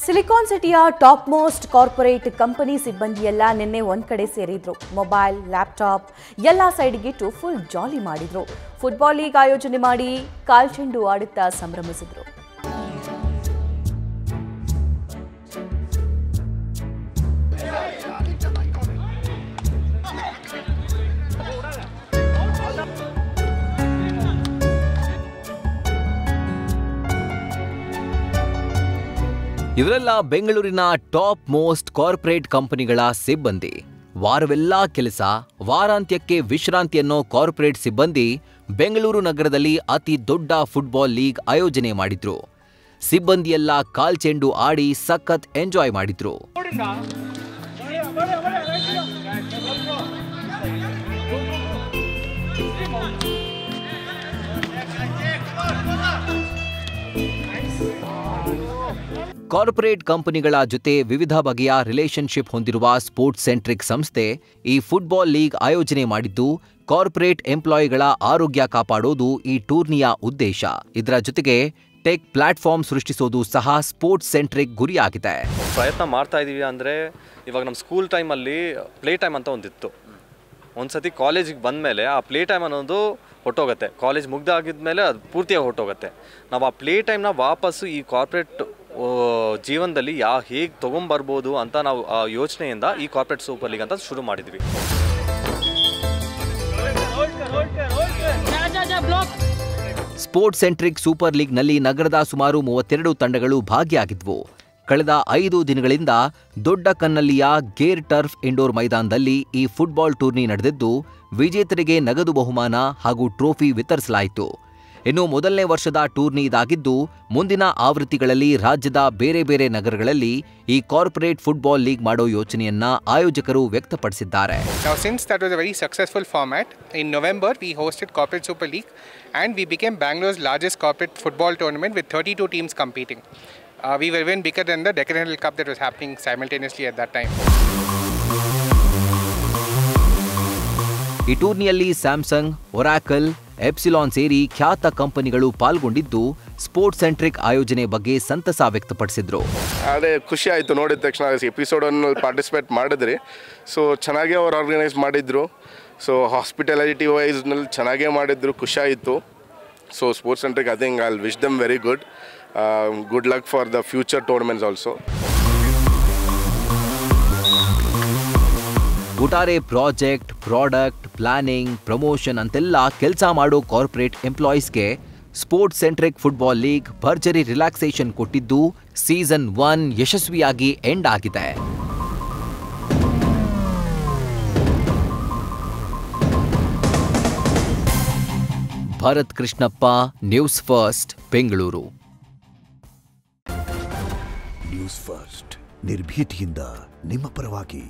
Silicon ಸಿಟಿಯ top most corporate company ಸಿಬ್ಬಂದಿಯೆಲ್ಲ ನಿನ್ನೆ ಒಂದ್ ಕಡೆ ಸೇರಿದ್ರು. ಮೊಬೈಲ್, ಲ್ಯಾಪ್ಟಾಪ್ ಎಲ್ಲ ಸೈಡ್ಗಿಟ್ಟು ಫುಲ್ ಜಾಲಿ ಮಾಡಿದ್ರು. ಫುಟ್ಬಾಲ್ ಲೀಗ್ ಆಯೋಜನೆ ಮಾಡಿ ಕಾಲ್ಚೆಂಡು ಆಡುತ್ತಾ ಸಂಭ್ರಮಿಸಿದ್ರು. ಇವರೆಲ್ಲ ಬೆಂಗಳೂರಿನ ಟಾಪ್ ಮೋಸ್ಟ್ ಕಾರ್ಪೊರೇಟ್ ಕಂಪನಿಗಳ ಸಿಬ್ಬಂದಿ. ವಾರವೆಲ್ಲ ಕೆಲಸ, ವಾರಾಂತ್ಯಕ್ಕೆ ವಿಶ್ರಾಂತಿ ಅನ್ನೋ ಕಾರ್ಪೊರೇಟ್ ಸಿಬ್ಬಂದಿ ಬೆಂಗಳೂರು ನಗರದಲ್ಲಿ ಅತಿ ದೊಡ್ಡ ಫುಟ್ಬಾಲ್ ಲೀಗ್ ಆಯೋಜನೆ ಮಾಡಿದ್ರು. ಸಿಬ್ಬಂದಿಯೆಲ್ಲ ಕಾಲ್ಚೆಂಡು ಆಡಿ ಸಖತ್ ಎಂಜಾಯ್ ಮಾಡಿದ್ರು. ಕಾರ್ಪೊರೇಟ್ ಕಂಪನಿಗಳ ಜೊತೆ ವಿವಿಧ ಬಗೆಯ ರಿಲೇಶನ್ಶಿಪ್ ಹೊಂದಿರುವ ಸ್ಪೋರ್ಟ್ಸ್ ಸೆಂಟ್ರಿಕ್ ಸಂಸ್ಥೆ ಈ ಫುಟ್ಬಾಲ್ ಲೀಗ್ ಆಯೋಜನೆ ಮಾಡಿದ್ದು ಕಾರ್ಪೊರೇಟ್ ಎಂಪ್ಲಾಯಿಗಳ ಆರೋಗ್ಯ ಕಾಪಾಡೋದು ಈ ಟೂರ್ನಿಯ ಉದ್ದೇಶ. ಇದರ ಜೊತೆಗೆ ಟೆಕ್ ಪ್ಲಾಟ್ಫಾರ್ಮ್ ಸೃಷ್ಟಿಸೋದು ಸಹ ಸ್ಪೋರ್ಟ್ಸ್ ಸೆಂಟ್ರಿಕ್ ಗುರಿಯಾಗಿದೆ. ಪ್ರಯತ್ನ ಮಾಡ್ತಾ ಇದೀವಿ ಅಂದರೆ ಇವಾಗ ನಮ್ಮ ಸ್ಕೂಲ್ ಟೈಮಲ್ಲಿ ಪ್ಲೇ ಟೈಮ್ ಅಂತ ಒಂದಿತ್ತು. ಒಂದ್ಸತಿ ಕಾಲೇಜಿಗೆ ಬಂದಮೇಲೆ ಆ ಪ್ಲೇ ಟೈಮ್ ಅನ್ನೋದು ಹೊಟ್ಟೋಗುತ್ತೆ. ಕಾಲೇಜ್ ಮುಗ್ದಾಗಿದ್ಮೇಲೆ ಅದು ಪೂರ್ತಿಯಾಗಿ ಹೊಟ್ಟೋಗುತ್ತೆ. ನಾವು ಆ ಪ್ಲೇ ಟೈಮ್ನ ವಾಪಸ್ಸು ಈ ಕಾರ್ಪೊರೇಟ್ ಜೀವನದಲ್ಲಿ ಹೇಗೆ ತೊಗೊಂಬರ್ಬೋದು ಅಂತ ನಾವು ಆ ಯೋಚನೆಯಿಂದ ಈ ಕಾರ್ಪೊರೇಟ್ ಸೂಪರ್ ಲೀಗ್ ಅಂತ ಶುರು ಮಾಡಿದ್ವಿ. ಸ್ಪೋರ್ಟ್ಸ್ ಸೆಂಟ್ರಿಕ್ ಸೂಪರ್ ಲೀಗ್ನಲ್ಲಿ ನಗರದ ಸುಮಾರು 32 ತಂಡಗಳು ಭಾಗಿಯಾಗಿದ್ವು. ಕಳೆದ 5 ದಿನಗಳಿಂದ ದೊಡ್ಡ ಕನ್ನಲ್ಲಿಯ ಗೇರ್ ಟರ್ಫ್ ಇಂಡೋರ್ ಮೈದಾನದಲ್ಲಿ ಈ ಫುಟ್ಬಾಲ್ ಟೂರ್ನಿ ನಡೆದಿದ್ದು ವಿಜೇತರಿಗೆ ನಗದು ಬಹುಮಾನ ಹಾಗೂ ಟ್ರೋಫಿ ವಿತರಿಸಲಾಯಿತು. ಇನ್ನು ಮೊದಲನೇ ವರ್ಷದ ಟೂರ್ನಿ ಇದಾಗಿದ್ದು ಮುಂದಿನ ಆವೃತ್ತಿಗಳಲ್ಲಿ ರಾಜ್ಯದ ಬೇರೆ ಬೇರೆ ನಗರಗಳಲ್ಲಿ ಈ ಕಾರ್ಪೊರೇಟ್ ಫುಟ್ಬಾಲ್ ಲೀಗ್ ಮಾಡೋ ಯೋಚನೆಯನ್ನ ಆಯೋಜಕರು ವ್ಯಕ್ತಪಡಿಸಿದ್ದಾರೆ. Now since that was a very successful format, in November we hosted Corporate Super League and we became Bangalore's largest corporate football tournament with 32 teams competing. We were even bigger than the Deccan Cup that was happening simultaneously at that time. ಈ ಟೂರ್ನಿಯಲ್ಲಿ Samsung, Oracle, epsilon ಸೇರಿ ಖ್ಯಾತ ಕಂಪನಿಗಳು ಪಾಲ್ಗೊಂಡಿದ್ದು sports centric ಆಯೋಜನೆ ಬಗ್ಗೆ ಸಂತಸ ವ್ಯಕ್ತಪಡಿಸಿದ್ರು. ಅದೇ ಖುಷಿ ಆಯಿತು ನೋಡಿದ ತಕ್ಷಣ. ಎಪಿಸೋಡನ್ನು ಪಾರ್ಟಿಸಿಪೇಟ್ ಮಾಡಿದ್ರಿ. ಸೊ ಚೆನ್ನಾಗೇ ಅವ್ರು ಆರ್ಗನೈಸ್ ಮಾಡಿದ್ರು. ಸೊ ಹಾಸ್ಪಿಟಾಲಿಟಿ ವೈಸ್ನಲ್ಲಿ ಚೆನ್ನಾಗೇ ಮಾಡಿದ್ರು. ಖುಷಿ ಆಯಿತು. So sports centric I think I wish them very good. Good luck for the future tournaments also. ಒಟ್ಟಾರೆ ಪ್ರಾಜೆಕ್ಟ್, ಪ್ರಾಡಕ್ಟ್, ಪ್ಲಾನಿಂಗ್, ಪ್ರಮೋಷನ್ ಅಂತೆಲ್ಲ ಕೆಲಸ ಮಾಡೋ ಕಾರ್ಪೊರೇಟ್ ಎಂಪ್ಲಾಯೀಸ್ಗೆ ಸ್ಪೋರ್ಟ್ಸ್ ಸೆಂಟ್ರಿಕ್ ಫುಟ್ಬಾಲ್ ಲೀಗ್ ಭರ್ಜರಿ ರಿಲ್ಯಾಕ್ಸೇಷನ್ ಕೊಟ್ಟಿದ್ದು ಸೀಸನ್ 1 ಯಶಸ್ವಿಯಾಗಿ ಎಂಡ್ ಆಗಿದೆ. Bharath Krishnappa, news first, Bengaluru. News first ನಿರ್ಭೀತಿಯಿಂದ ನಿಮ್ಮ ಪರವಾಗಿ.